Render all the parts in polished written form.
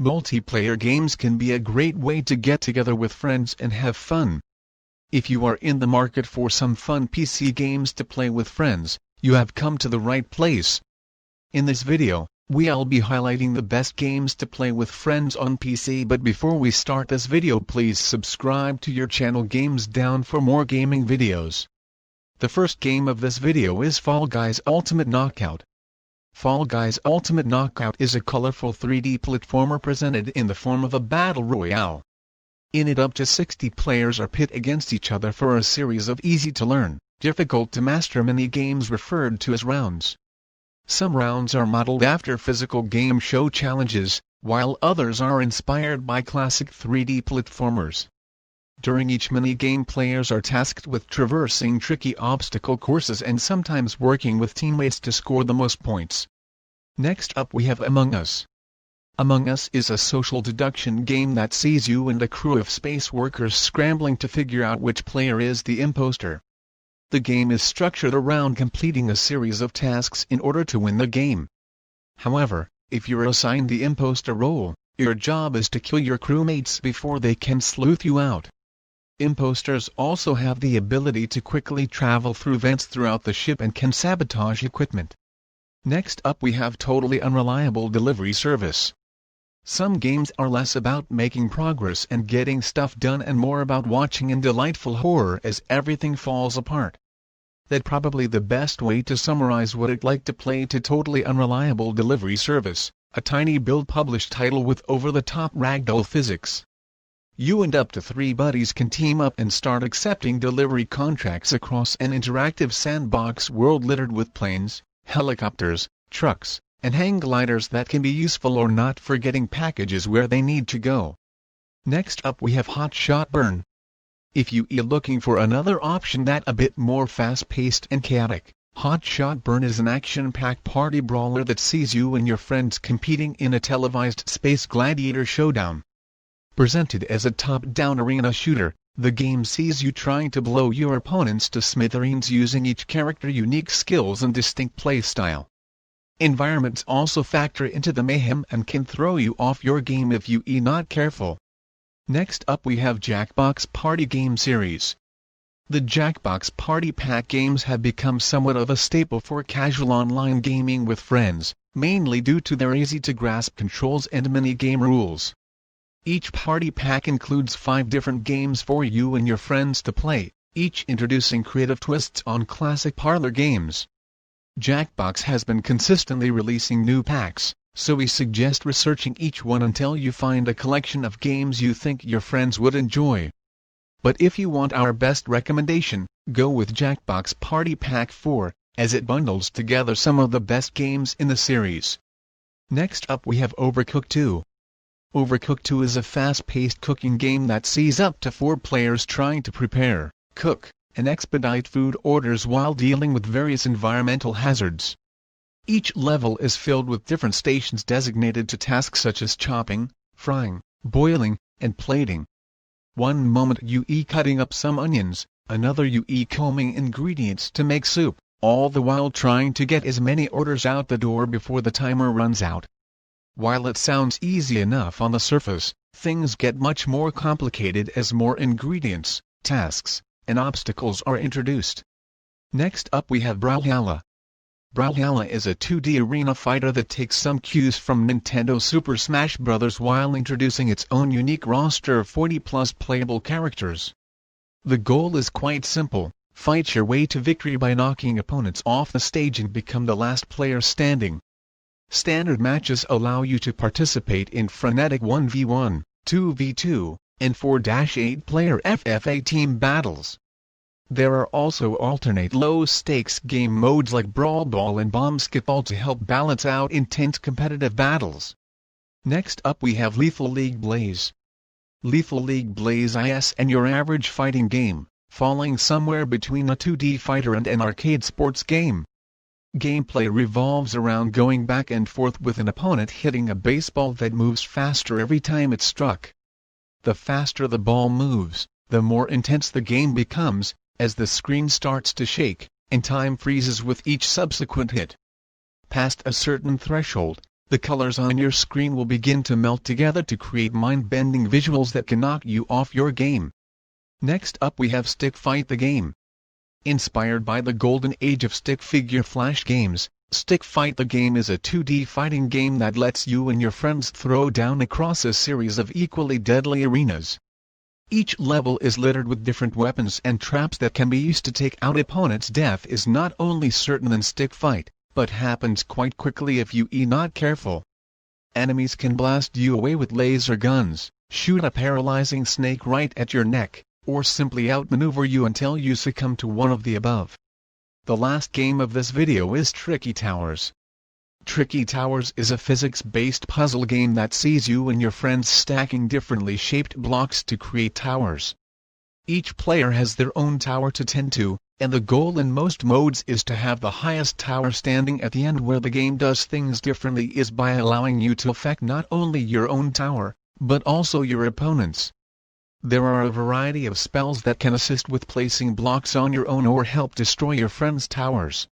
Multiplayer games can be a great way to get together with friends and have fun. If you are in the market for some fun PC games to play with friends, you have come to the right place. In this video, we'll be highlighting the best games to play with friends on PC. But before we start this video, please subscribe to your channel Games Down for more gaming videos. The first game of this video is Fall Guys Ultimate Knockout. Fall Guys Ultimate Knockout is a colorful 3D platformer presented in the form of a battle royale. In it, up to 60 players are pit against each other for a series of easy-to-learn, difficult-to-master mini-games referred to as rounds. Some rounds are modeled after physical game show challenges, while others are inspired by classic 3D platformers. During each mini-game, players are tasked with traversing tricky obstacle courses and sometimes working with teammates to score the most points. Next up we have Among Us. Among Us is a social deduction game that sees you and a crew of space workers scrambling to figure out which player is the imposter. The game is structured around completing a series of tasks in order to win the game. However, if you're assigned the imposter role, your job is to kill your crewmates before they can sleuth you out. Imposters also have the ability to quickly travel through vents throughout the ship and can sabotage equipment. Next up we have Totally Unreliable Delivery Service. Some games are less about making progress and getting stuff done and more about watching in delightful horror as everything falls apart. That's probably the best way to summarize what it's like to play to Totally Unreliable Delivery Service, a tiny build published title with over-the-top ragdoll physics. You and up to 3 buddies can team up and start accepting delivery contracts across an interactive sandbox world littered with planes, helicopters, trucks, and hang gliders that can be useful or not for getting packages where they need to go. Next up we have Hot Shot Burn. If you are looking for another option that's a bit more fast-paced and chaotic, Hot Shot Burn is an action-packed party brawler that sees you and your friends competing in a televised space gladiator showdown. Presented as a top-down arena shooter, the game sees you trying to blow your opponents to smithereens using each character's unique skills and distinct playstyle. Environments also factor into the mayhem and can throw you off your game if you're not careful. Next up we have Jackbox Party Game Series. The Jackbox Party Pack games have become somewhat of a staple for casual online gaming with friends, mainly due to their easy-to-grasp controls and mini-game rules. Each party pack includes 5 different games for you and your friends to play, each introducing creative twists on classic parlor games. Jackbox has been consistently releasing new packs, so we suggest researching each one until you find a collection of games you think your friends would enjoy. But if you want our best recommendation, go with Jackbox Party Pack 4, as it bundles together some of the best games in the series. Next up we have Overcooked 2. Overcooked 2 is a fast-paced cooking game that sees up to 4 players trying to prepare, cook, and expedite food orders while dealing with various environmental hazards. Each level is filled with different stations designated to tasks such as chopping, frying, boiling, and plating. One moment you cutting up some onions, another you combing ingredients to make soup, all the while trying to get as many orders out the door before the timer runs out. While it sounds easy enough on the surface, things get much more complicated as more ingredients, tasks, and obstacles are introduced. Next up we have BRAWLHALLA. BRAWLHALLA is a 2D arena fighter that takes some cues from Nintendo Super Smash Bros. While introducing its own unique roster of 40+ playable characters. The goal is quite simple: fight your way to victory by knocking opponents off the stage and become the last player standing. Standard matches allow you to participate in frenetic 1v1, 2v2, and 4-8 player FFA team battles. There are also alternate low-stakes game modes like Brawl Ball and Bombsketball to help balance out intense competitive battles. Next up we have Lethal League Blaze. Lethal League Blaze is your average fighting game, falling somewhere between a 2D fighter and an arcade sports game. Gameplay revolves around going back and forth with an opponent hitting a baseball that moves faster every time it's struck. The faster the ball moves, the more intense the game becomes, as the screen starts to shake, and time freezes with each subsequent hit. Past a certain threshold, the colors on your screen will begin to melt together to create mind-bending visuals that can knock you off your game. Next up we have Stick Fight the game. Inspired by the golden age of stick figure flash games, Stick Fight the game is a 2D fighting game that lets you and your friends throw down across a series of equally deadly arenas. Each level is littered with different weapons and traps that can be used to take out opponents. Death is not only certain in Stick Fight, but happens quite quickly if you are not careful. Enemies can blast you away with laser guns, shoot a paralyzing snake right at your neck, or simply outmaneuver you until you succumb to one of the above. The last game of this video is Tricky Towers. Tricky Towers is a physics-based puzzle game that sees you and your friends stacking differently shaped blocks to create towers. Each player has their own tower to tend to, and the goal in most modes is to have the highest tower standing at the end. Where the game does things differently is by allowing you to affect not only your own tower, but also your opponent's. There are a variety of spells that can assist with placing blocks on your own or help destroy your friends' towers.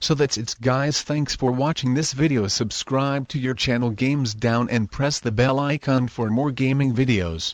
So that's it guys, thanks for watching this video. Subscribe to your channel Games Down and press the bell icon for more gaming videos.